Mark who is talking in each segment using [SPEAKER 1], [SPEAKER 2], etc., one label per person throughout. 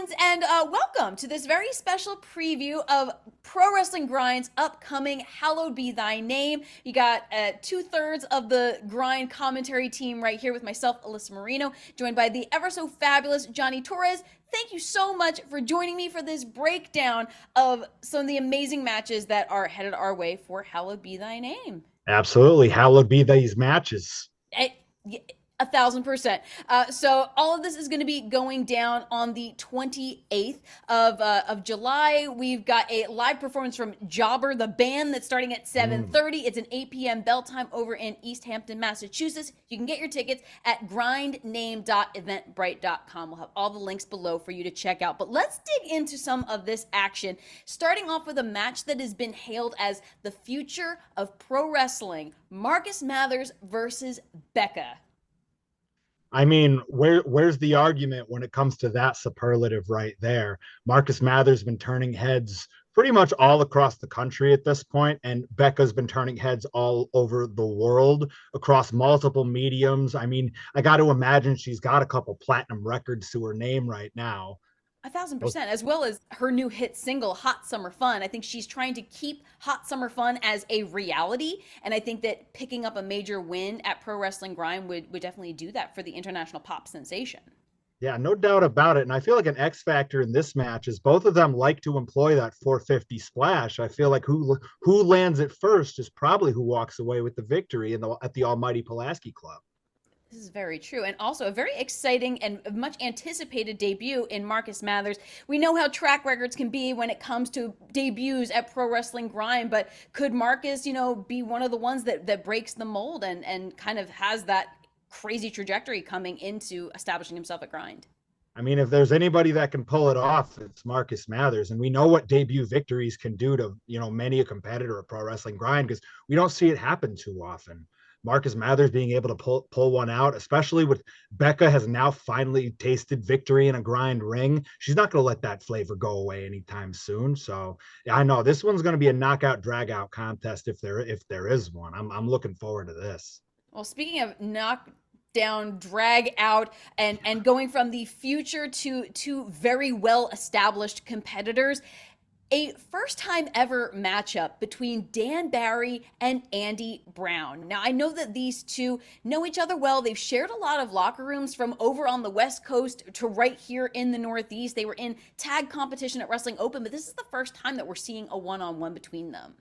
[SPEAKER 1] friends, and welcome to this very special preview of Pro Wrestling Grind's upcoming Hallowed Be Thy Name. You got two-thirds of the Grind commentary team right here with myself, Alyssa Marino, joined by the ever so fabulous Johnny Torres. Thank you so much for joining me for this breakdown of some of the amazing matches that are headed our way for Hallowed Be Thy Name.
[SPEAKER 2] Absolutely. Hallowed be these matches.
[SPEAKER 1] I, 1,000%. So all of this is going to be going down on the 28th of July. We've got a live performance from Jobber, the band, that's starting at 7:30. It's an 8 p.m. bell time over in Easthampton, Massachusetts. You can get your tickets at grindname.eventbrite.com. We'll have all the links below for you to check out. But let's dig into some of this action, starting off with a match that has been hailed as the future of pro wrestling. Marcus Mathers versus Becca.
[SPEAKER 2] I mean, where's the argument when it comes to that superlative right there? Marcus Mather's been turning heads pretty much all across the country at this point, and Becca's been turning heads all over the world across multiple mediums. I mean, I got to imagine she's got a couple platinum records to her name right now.
[SPEAKER 1] 1,000%, as well as her new hit single, Hot Summer Fun. I think she's trying to keep Hot Summer Fun as a reality. And I think that picking up a major win at Pro Wrestling Grind would definitely do that for the international pop sensation.
[SPEAKER 2] Yeah, no doubt about it. And I feel like an X factor in this match is both of them like to employ that 450 splash. I feel like who lands it first is probably who walks away with the victory at the Almighty Pulaski Club.
[SPEAKER 1] This is very true. And also a very exciting and much anticipated debut in Marcus Mathers. We know how track records can be when it comes to debuts at Pro Wrestling Grind, but could Marcus, be one of the ones that breaks the mold and kind of has that crazy trajectory coming into establishing himself at Grind?
[SPEAKER 2] I mean, if there's anybody that can pull it off, it's Marcus Mathers. And we know what debut victories can do to, many a competitor at Pro Wrestling Grind because we don't see it happen too often. Marcus Mathers being able to pull one out, especially with Becca has now finally tasted victory in a grind ring. She's not going to let that flavor go away anytime soon. So yeah, I know this one's going to be a knockout drag out contest if there is one. I'm looking forward to this.
[SPEAKER 1] Well, speaking of down, drag out, and going from the future to two very well established competitors, a first time ever matchup between Dan Barry and Andy Brown. Now, I know that these two know each other well. They've shared a lot of locker rooms from over on the West Coast to right here in the Northeast. They were in tag competition at Wrestling Open, but this is the first time that we're seeing a one-on-one between them.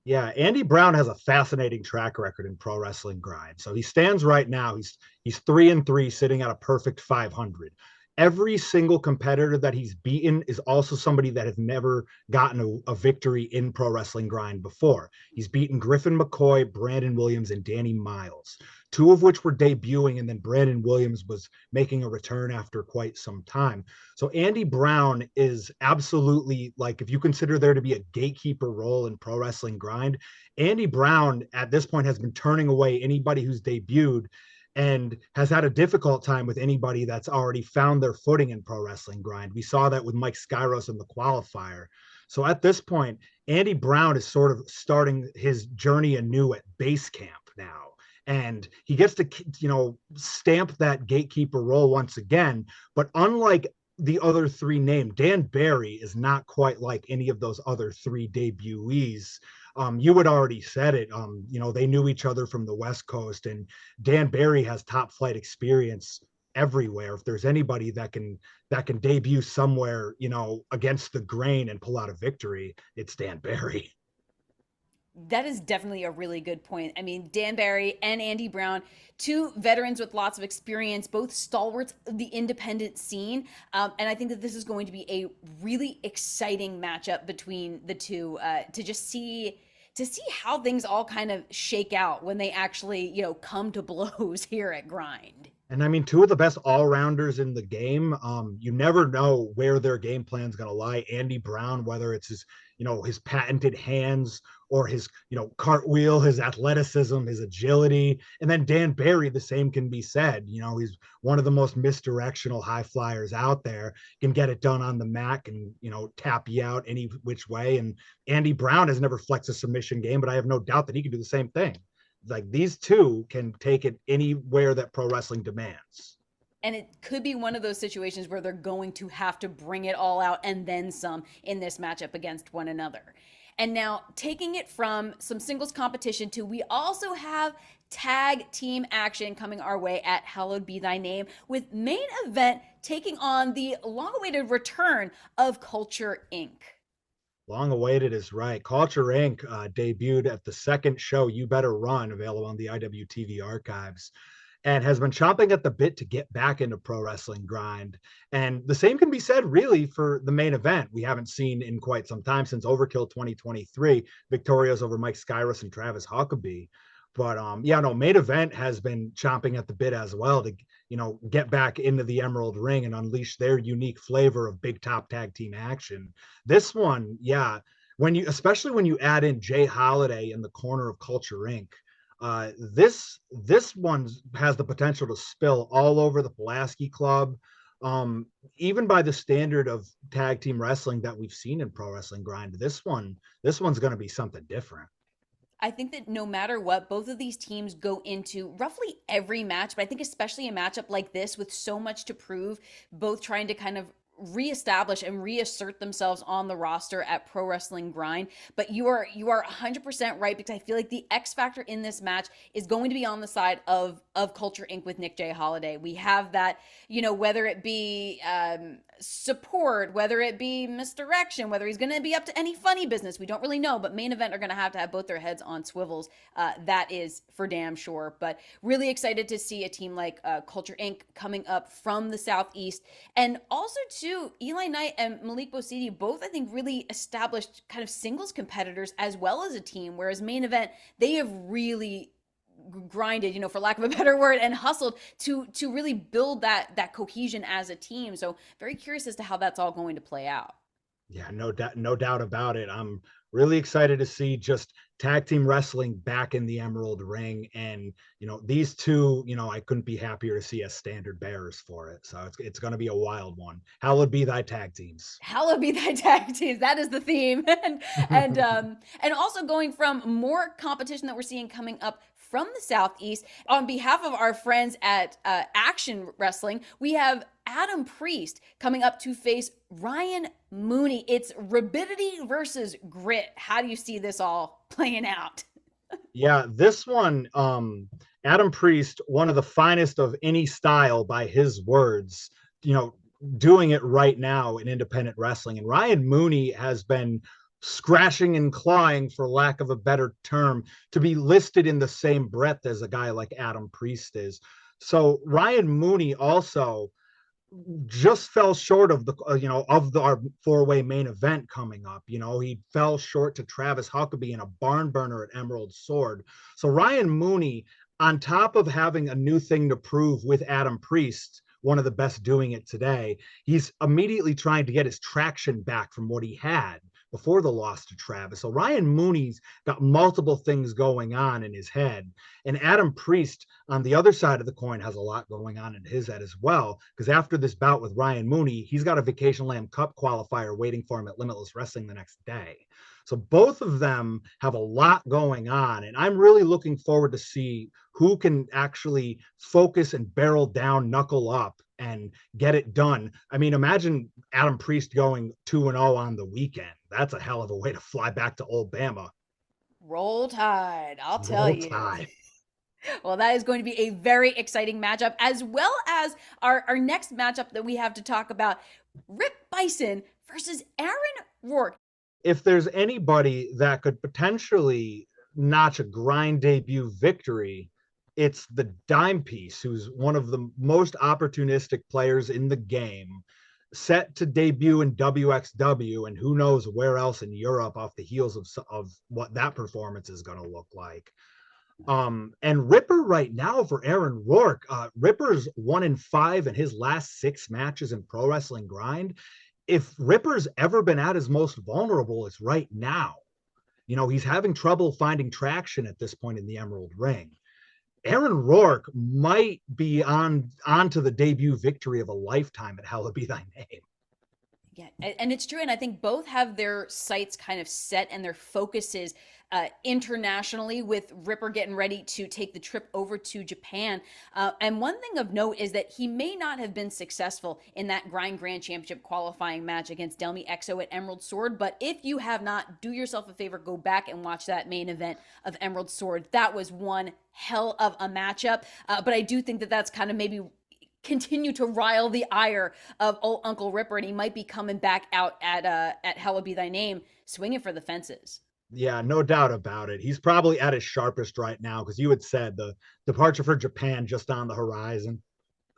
[SPEAKER 2] Yeah, Andy Brown has a fascinating track record in Pro Wrestling Grind. So he stands right now. He's 3-3, sitting at a perfect 500. Every single competitor that he's beaten is also somebody that has never gotten a victory in Pro Wrestling Grind before. He's beaten Griffin McCoy, Brandon Williams, and Danny Miles, two of which were debuting, and then Brandon Williams was making a return after quite some time. So Andy Brown is absolutely, like, if you consider there to be a gatekeeper role in Pro Wrestling Grind, Andy Brown at this point has been turning away anybody who's debuted and has had a difficult time with anybody that's already found their footing in Pro Wrestling Grind. We saw that with Mike Skyros in the qualifier. So at this point, Andy Brown is sort of starting his journey anew at base camp now. And he gets to, stamp that gatekeeper role once again. But unlike the other three named, Dan Barry is not quite like any of those other three debutees. You had already said it. They knew each other from the West Coast, and Dan Barry has top flight experience everywhere. If there's anybody that can debut somewhere, against the grain and pull out a victory, it's Dan Barry.
[SPEAKER 1] That is definitely a really good point. I mean, Dan Barry and Andy Brown, two veterans with lots of experience, both stalwarts of the independent scene. And I think that this is going to be a really exciting matchup between the two to just see how things all kind of shake out when they actually, come to blows here at Grind.
[SPEAKER 2] And I mean, two of the best all-rounders in the game. You never know where their game plan is going to lie. Andy Brown, whether it's his patented hands or his, cartwheel, his athleticism, his agility. And then Dan Barry, the same can be said. He's one of the most misdirectional high flyers out there, can get it done on the mat and, tap you out any which way. And Andy Brown has never flexed a submission game, but I have no doubt that he can do the same thing. Like, these two can take it anywhere that pro wrestling demands.
[SPEAKER 1] And it could be one of those situations where they're going to have to bring it all out and then some in this matchup against one another. And now, taking it from some singles competition to, we also have tag team action coming our way at Hallowed Be Thy Name, with main event taking on the long awaited return of Culture Inc.
[SPEAKER 2] Long awaited is right. Culture Inc. Debuted at the second show, You Better Run, available on the IWTV archives, and has been chomping at the bit to get back into pro wrestling grind. And the same can be said really for the main event. We haven't seen in quite some time, since Overkill 2023, Victorious over Mike Skyrus and Travis Huckabee. But yeah, no, main event has been chomping at the bit as well to, get back into the Emerald Ring and unleash their unique flavor of big top tag team action. This one, yeah, especially when you add in Jay Holiday in the corner of Culture Inc., this one has the potential to spill all over the Pulaski Club. Even by the standard of tag team wrestling that we've seen in Pro Wrestling Grind, this one's going to be something different.
[SPEAKER 1] I think that no matter what, both of these teams go into roughly every match, but I think especially a matchup like this with so much to prove, both trying to kind of reestablish and reassert themselves on the roster at Pro Wrestling Grind. But you are 100% right, because I feel like the X factor in this match is going to be on the side of Culture Inc. with Nick J. Holiday. We have that, whether it be support, whether it be misdirection, whether he's going to be up to any funny business, we don't really know. But main event are going to have both their heads on swivels. That is for damn sure. But really excited to see a team like Culture Inc. coming up from the Southeast, and also too, Eli Knight and Malik Bosidi, both I think really established kind of singles competitors as well as a team, whereas main event, they have really grinded, for lack of a better word, and hustled to really build that cohesion as a team. So very curious as to how that's all going to play out.
[SPEAKER 2] Yeah, no doubt about it. I'm really excited to see just tag team wrestling back in the Emerald Ring, and these two, I couldn't be happier to see as standard bearers for it. So it's going to be a wild one. Hallowed be thy tag teams.
[SPEAKER 1] Hallowed be thy tag teams. That is the theme, and also going from more competition that we're seeing coming up from the Southeast. On behalf of our friends at Action Wrestling, we have Adam Priest coming up to face Ryan Mooney. It's rabidity versus grit. How do you see this all playing out?
[SPEAKER 2] Yeah, this one, Adam Priest, one of the finest of any style by his words, doing it right now in independent wrestling. And Ryan Mooney has been scratching and clawing, for lack of a better term, to be listed in the same breath as a guy like Adam Priest is. So Ryan Mooney also just fell short of the our four-way main event coming up. He fell short to Travis Huckabee in a barn burner at Emerald Sword. So Ryan Mooney, on top of having a new thing to prove with Adam Priest, one of the best doing it today, he's immediately trying to get his traction back from what he had before the loss to Travis. So Ryan Mooney's got multiple things going on in his head. And Adam Priest, on the other side of the coin, has a lot going on in his head as well. Because after this bout with Ryan Mooney, he's got a Vacation Land Cup qualifier waiting for him at Limitless Wrestling the next day. So both of them have a lot going on. And I'm really looking forward to see who can actually focus and barrel down, knuckle up, and get it done. I mean, imagine Adam Priest going 2-0 on the weekend. That's a hell of a way to fly back to Old Bama.
[SPEAKER 1] Roll Tide, I'll tell
[SPEAKER 2] Roll
[SPEAKER 1] you.
[SPEAKER 2] Tide.
[SPEAKER 1] Well, that is going to be a very exciting matchup, as well as our next matchup that we have to talk about, Rip Bison versus Aaron Rourke.
[SPEAKER 2] If there's anybody that could potentially notch a grind debut victory, it's the dime piece, who's one of the most opportunistic players in the game, set to debut in WXW and who knows where else in Europe off the heels of what that performance is going to look like. And Ripper right now for Aaron Rourke, Ripper's 1-5 in his last 6 matches in Pro Wrestling Grind. If Ripper's ever been at his most vulnerable, it's right now. He's having trouble finding traction at this point in the Emerald Ring. Aaron Rourke might be on to the debut victory of a lifetime at Hallowed Be Thy Name.
[SPEAKER 1] Yeah, and it's true. And I think both have their sights kind of set and their focuses internationally, with Ripper getting ready to take the trip over to Japan. And one thing of note is that he may not have been successful in that Grind Grand Championship qualifying match against Delmi Exo at Emerald Sword. But if you have not, do yourself a favor, go back and watch that main event of Emerald Sword. That was one hell of a matchup. But I do think that that's kind of maybe continue to rile the ire of old Uncle Ripper, and he might be coming back out at Hallowed Be Thy Name, swinging for the fences.
[SPEAKER 2] Yeah, no doubt about it. He's probably at his sharpest right now because you had said the departure for Japan just on the horizon.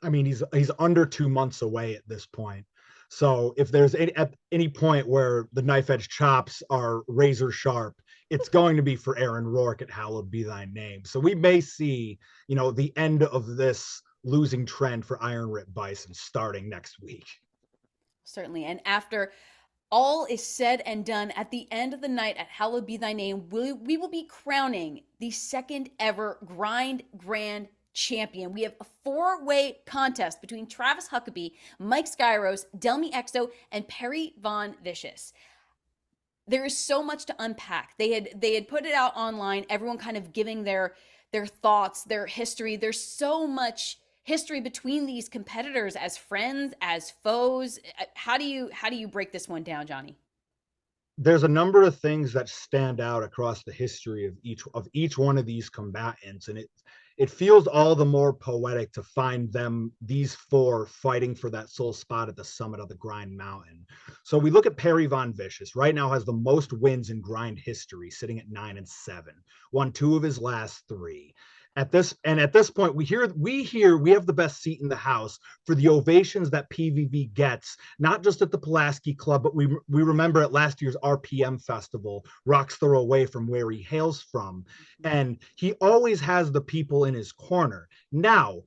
[SPEAKER 2] I mean, he's under 2 months away at this point. So if there's at any point where the knife edge chops are razor sharp, it's going to be for Aaron Rourke at Hallowed Be Thy Name. So we may see, the end of this losing trend for Iron Rip Bison starting next week.
[SPEAKER 1] Certainly. And after all is said and done, at the end of the night at Hallowed Be Thy Name, we will be crowning the second ever Grind Grand Champion. We have a four-way contest between Travis Huckabee, Mike Skyros, Delmi Exo, and Perry Von Vicious. There is so much to unpack. They had put it out online, everyone kind of giving their thoughts, their history. There's so much history between these competitors as friends, as foes. How do you break this one down, Johnny?
[SPEAKER 2] There's a number of things that stand out across the history of each one of these combatants, and it feels all the more poetic to find these four fighting for that sole spot at the summit of the Grind Mountain. So we look at Perry Von Vicious. Right now has the most wins in Grind history, sitting at 9-7. Won two of his last three. At this point, we have the best seat in the house for the ovations that PVV gets, not just at the Pulaski Club, but we remember at last year's RPM festival, Rock's Throw Away, from where he hails from. And he always has the people in his corner. Now,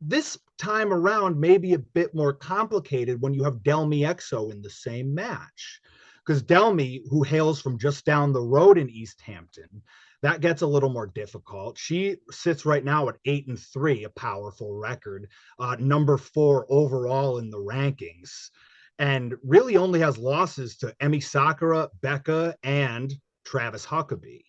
[SPEAKER 2] this time around may be a bit more complicated when you have Delmi Exo in the same match. Because Delmi, who hails from just down the road in Easthampton, that gets a little more difficult. She sits right now at 8-3, a powerful record, number 4 overall in the rankings, and really only has losses to Emi Sakura, Becca, and Travis Huckabee.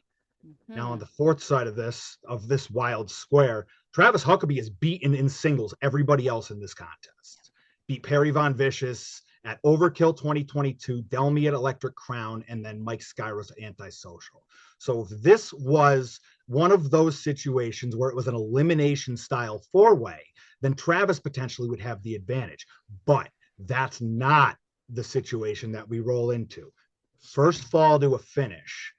[SPEAKER 1] Mm-hmm.
[SPEAKER 2] Now, on the fourth side of this wild square, Travis Huckabee has beaten in singles everybody else in this contest. Beat Perry Von Vicious at Overkill 2022, Delmi at Electric Crown, and then Mike Skyros at Antisocial. So if this was one of those situations where it was an elimination style four-way, then Travis potentially would have the advantage. But that's not the situation that we roll into. First fall to a finish.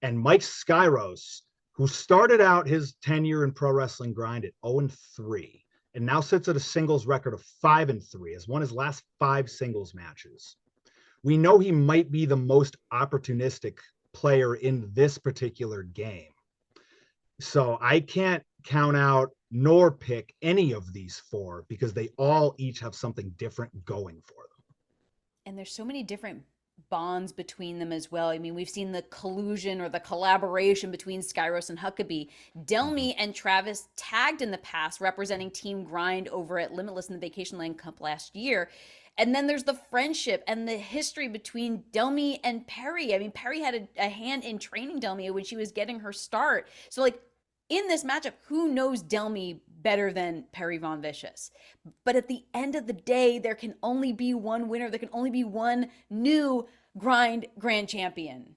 [SPEAKER 2] And Mike Skyros, who started out his tenure in Pro Wrestling Grind at 0-3, and now sits at a singles record of 5-3, has won his last 5 singles matches. We know he might be the most opportunistic player in this particular game. So I can't count out nor pick any of these four because they all each have something different going for them.
[SPEAKER 1] And there's so many different bonds between them as well. I mean, we've seen the collusion or the collaboration between Skyros and Huckabee. Delmi and Travis tagged in the past, representing Team Grind over at Limitless in the Vacation Land Cup last year. And then there's the friendship and the history between Delmi and Perry. I mean, Perry had a hand in training Delmi when she was getting her start. So, like, in this matchup, who knows Delmi better than Perry Von Vicious? But at the end of the day, there can only be one winner. There can only be one new Grind Grand Champion.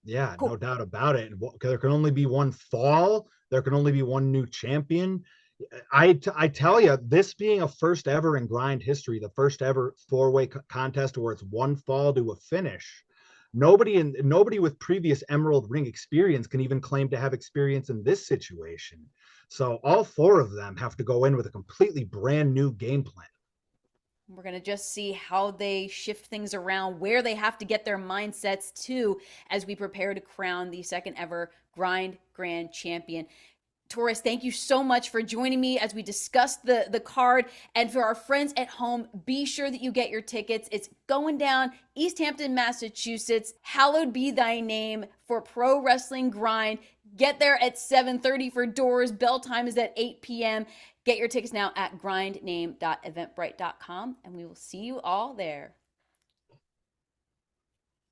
[SPEAKER 2] Yeah,
[SPEAKER 1] Cool.
[SPEAKER 2] no doubt about it. There can only be one fall. There can only be one new champion. I tell you, this being a first ever in Grind history, the first ever four-way contest where it's one fall to a finish. Nobody with previous Emerald Ring experience can even claim to have experience in this situation. So all four of them have to go in with a completely brand new game plan.
[SPEAKER 1] We're going to just see how they shift things around, where they have to get their mindsets to as we prepare to crown the second ever Grind Grand Champion. Torres, thank you so much for joining me as we discuss the card. And for our friends at home, be sure that you get your tickets. It's going down Easthampton, Massachusetts. Hallowed Be Thy Name for Pro Wrestling Grind. Get there at 7:30 for doors. Bell time is at 8 p.m. Get your tickets now at grindname.eventbrite.com, and we will see you all there.